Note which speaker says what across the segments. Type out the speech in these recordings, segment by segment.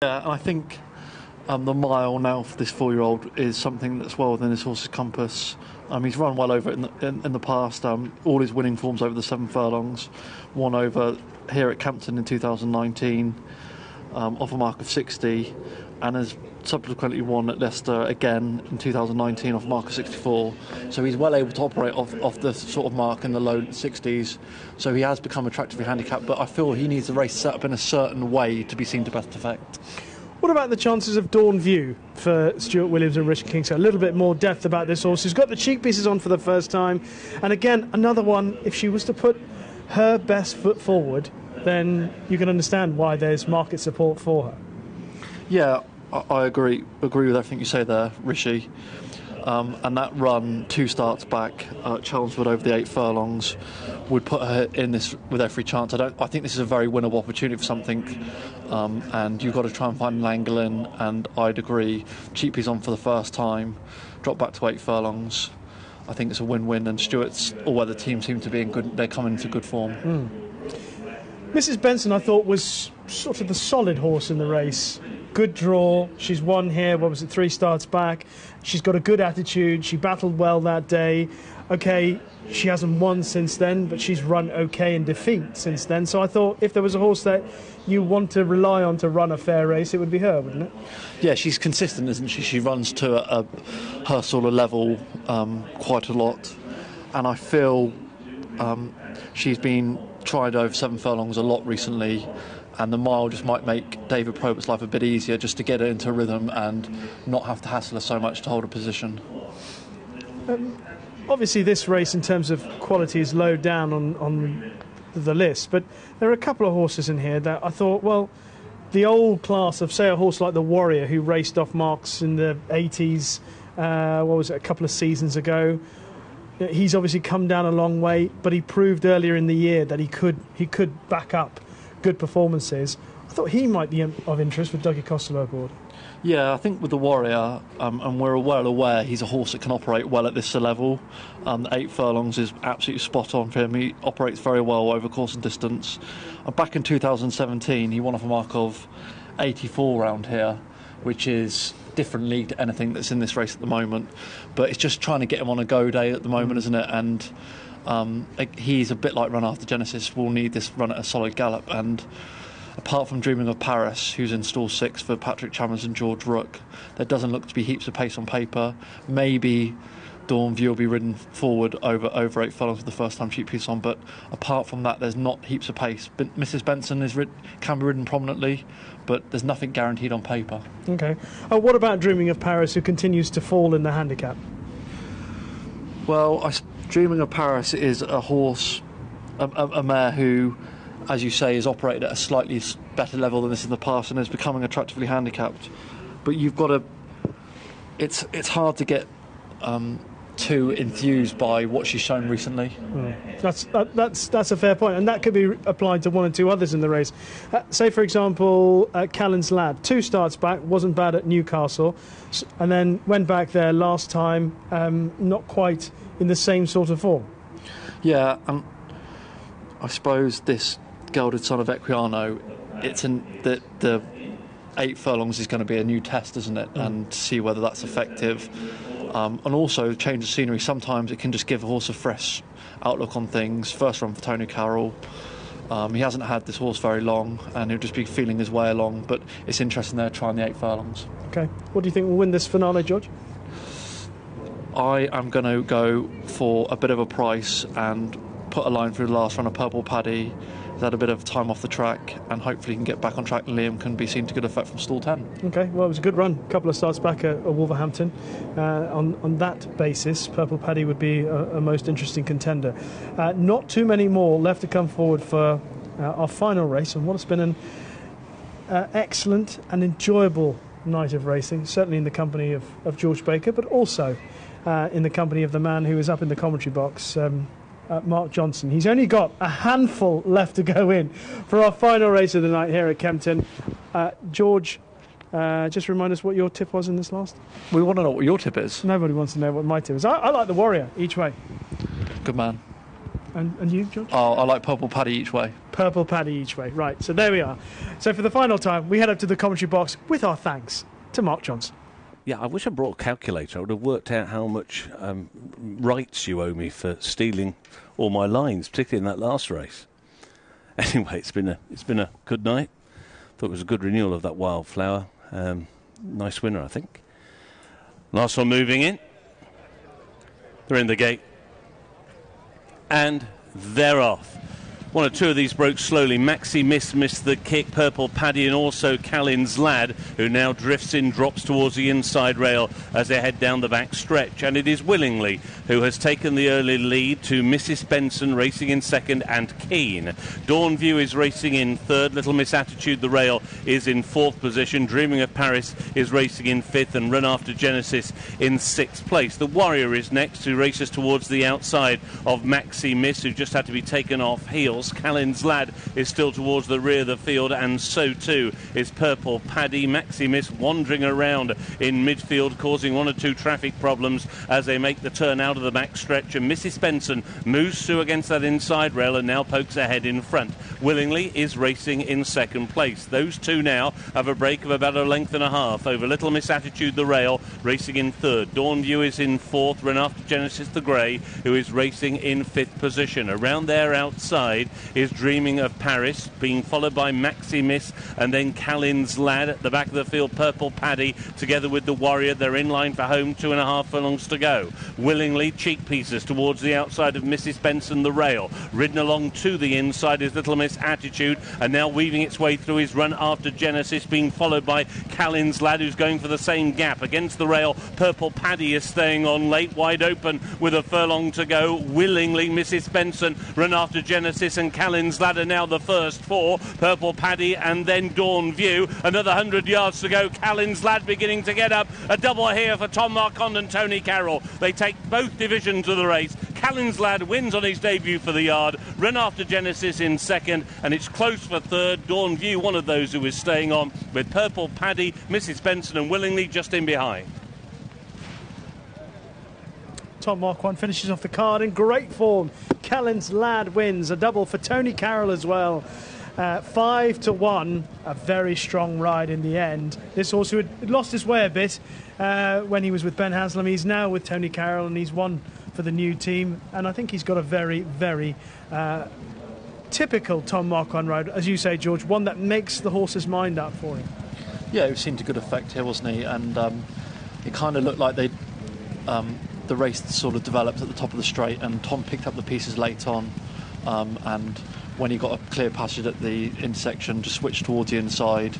Speaker 1: Yeah, and I think the mile now for this 4-year-old is something that's well within his horse's compass. He's run well over it in the past. All his winning forms over the 7 furlongs, won over here at Kempton in 2019 off a mark of 60, and has subsequently won at Leicester again in 2019 off a mark of 64. So he's well able to operate off the sort of mark in the low 60s. So he has become attractively handicapped, but I feel he needs the race set up in a certain way to be seen to best effect.
Speaker 2: What about the chances of Dawn View for Stuart Williams and Richard King? So a little bit more depth about this horse. Who's got the cheek pieces on for the first time. And again, another one, if she was to put her best foot forward, then you can understand why there's market support for her.
Speaker 1: Yeah, I agree with everything you say there, Rishi. And that run 2 starts back at Chelmsford over the 8 furlongs would put her in this with every chance. I think this is a very winnable opportunity for something, and you've got to try and find an angle in, and I'd agree. Cheapy's on for the first time, drop back to 8 furlongs. I think it's a win-win, and Stuart's all-weather team seem to be in good. They're coming into good form.
Speaker 2: Mrs. Benson, I thought, was sort of the solid horse in the race. Good draw. She's won here, 3 starts back. She's got a good attitude. She battled well that day. OK, she hasn't won since then, but she's run OK in defeat since then. So I thought if there was a horse that you want to rely on to run a fair race, it would be her, wouldn't it?
Speaker 1: Yeah, she's consistent, isn't she? She runs to her sort of level quite a lot. And I feel she's been tried over 7 furlongs a lot recently, and the mile just might make David Probert's life a bit easier, just to get her into a rhythm and not have to hassle her so much to hold a position.
Speaker 2: Obviously this race in terms of quality is low down on the list, but there are a couple of horses in here that I thought, well, the old class of, say, a horse like the Warrior, who raced off marks in the 80s, a couple of seasons ago. He's obviously come down a long way, but he proved earlier in the year that he could back up good performances. I thought he might be of interest with Dougie Costello aboard.
Speaker 1: Yeah, I think with the Warrior, and we're well aware he's a horse that can operate well at this level. The 8 furlongs is absolutely spot on for him. He operates very well over course and distance. Back in 2017, he won off a mark of 84 round here, which is different league to anything that's in this race at the moment. But it's just trying to get him on a go day at the moment, isn't it? And he's a bit like Run After Genesis. Will need this run at a solid gallop. And apart from Dreaming of Paris, who's in stall 6 for Patrick Chalmers and George Rook, there doesn't look to be heaps of pace on paper. Maybe Dawn View will be ridden forward over 8 furlongs for the first time Cheap Piece on, but apart from that, there's not heaps of pace. But Mrs. Benson can be ridden prominently, but there's nothing guaranteed on paper.
Speaker 2: OK. What about Dreaming of Paris, who continues to fall in the handicap?
Speaker 1: Well, Dreaming of Paris is a horse, a mare who, as you say, is operated at a slightly better level than this in the past and is becoming attractively handicapped. But you've got to... It's hard to get too enthused by what she's shown recently.
Speaker 2: That's a fair point, and that could be applied to 1 or 2 others in the race. Say, for example, Callan's Lad, 2 starts back, wasn't bad at Newcastle, and then went back there last time, not quite in the same sort of form.
Speaker 1: Yeah, I suppose this Gelded Son of Equiano, it's the 8 furlongs is going to be a new test, isn't it? And see whether that's effective. And also, change of scenery, sometimes it can just give a horse a fresh outlook on things. First run for Tony Carroll. He hasn't had this horse very long, and he'll just be feeling his way along, but it's interesting they're trying the 8 furlongs.
Speaker 2: OK. What do you think will win this finale, George?
Speaker 1: I am going to go for a bit of a price and put a line through the last run of Purple Paddy. He's had a bit of time off the track, and hopefully he can get back on track, and Liam can be seen to good effect from stall 10. OK,
Speaker 2: well, it was a good run. A couple of starts back at Wolverhampton. On that basis, Purple Paddy would be a most interesting contender. Not too many more left to come forward for our final race, and what has been an excellent and enjoyable night of racing, certainly in the company of George Baker, but also in the company of the man who is up in the commentary box, Mark Johnson. He's only got a handful left to go in for our final race of the night here at Kempton. George, just remind us what your tip was in this last.
Speaker 1: We want to know what your tip is.
Speaker 2: Nobody wants to know what my tip is. I like the Warrior each way.
Speaker 1: Good man.
Speaker 2: And you, George?
Speaker 1: Oh, I like Purple Paddy each way.
Speaker 2: Purple Paddy each way. Right, so there we are. So for the final time, we head up to the commentary box with our thanks to Mark Johnson.
Speaker 3: Yeah, I wish I brought a calculator. I would have worked out how much rights you owe me for stealing all my lines, particularly in that last race. Anyway, it's been a good night. Thought it was a good renewal of that Wildflower. Nice winner, I think. Last one moving in. They're in the gate. And they're off. One or two of these broke slowly. Maxi missed the kick. Purple Paddy and also Callin's Lad, who now drifts in, drops towards the inside rail as they head down the back stretch. And it is Willingly who has taken the early lead to Mrs. Benson racing in second and Keen. Dawnview is racing in third. Little Miss Attitude, the rail, is in fourth position. Dreaming of Paris is racing in fifth, and Run After Genesis in sixth place. The Warrior is next, who races towards the outside of Maxi Miss, who just had to be taken off heels. Callin's Lad is still towards the rear of the field, and so too is Purple Paddy. Maximus wandering around in midfield, causing one or two traffic problems as they make the turn out of the back stretch, and Mrs. Benson moves through against that inside rail and now pokes ahead in front. Willingly is racing in second place. Those two now have a break of about a length and a half over Little Miss Attitude, the rail, racing in third. Dawnview is in fourth. Run After Genesis, the grey, who is racing in fifth position. Around there outside is Dreaming of Paris, being followed by Maxi Miss and then Callin's Lad. At the back of the field, Purple Paddy together with the Warrior. They're in line for home, 2.5 furlongs to go. Willingly, cheek pieces towards the outside of Mrs. Benson, the rail. Ridden along to the inside is Little Miss Attitude, and now weaving its way through his Run After Genesis, being followed by Callin's Lad, who's going for the same gap. Against the rail, Purple Paddy is staying on late, wide open with a furlong to go. Willingly, Mrs. Benson, Run After Genesis and Callin's Lad are now the first four. Purple Paddy and then Dawnview. Another 100 yards to go. Callin's Lad beginning to get up. A double here for Tom Marquand and Tony Carroll. They take both divisions of the race. Callin's Lad wins on his debut for the yard. Run After Genesis in second, and it's close for third. Dawnview, one of those who is staying on, with Purple Paddy, Mrs. Benson and Willingly just in behind.
Speaker 2: Tom Marquand finishes off the card in great form. Callin's Lad wins. A double for Tony Carroll as well. 5-1. A very strong ride in the end. This horse who had lost his way a bit when he was with Ben Haslam. He's now with Tony Carroll, and he's won for the new team. And I think he's got a very, very typical Tom Marquand ride. As you say, George, one that makes the horse's mind up for him.
Speaker 1: Yeah, it seemed to good effect here, wasn't he? And it kind of looked like they... the race sort of developed at the top of the straight, and Tom picked up the pieces late on, and when he got a clear passage at the intersection, just switched towards the inside,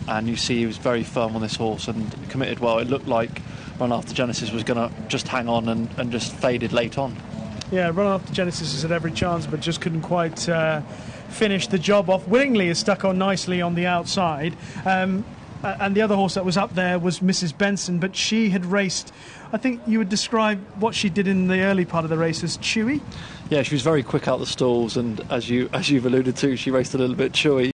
Speaker 1: and you see he was very firm on this horse and committed well. It looked like Run After Genesis was going to just hang on and just faded late on. Yeah,
Speaker 2: Run After Genesis has had every chance but just couldn't quite finish the job off. Willingly is stuck on nicely on the outside. And the other horse that was up there was Mrs. Benson, but she had raced, I think you would describe what she did in the early part of the race as chewy.
Speaker 1: Yeah, she was very quick out the stalls, and as you've alluded to, she raced a little bit chewy.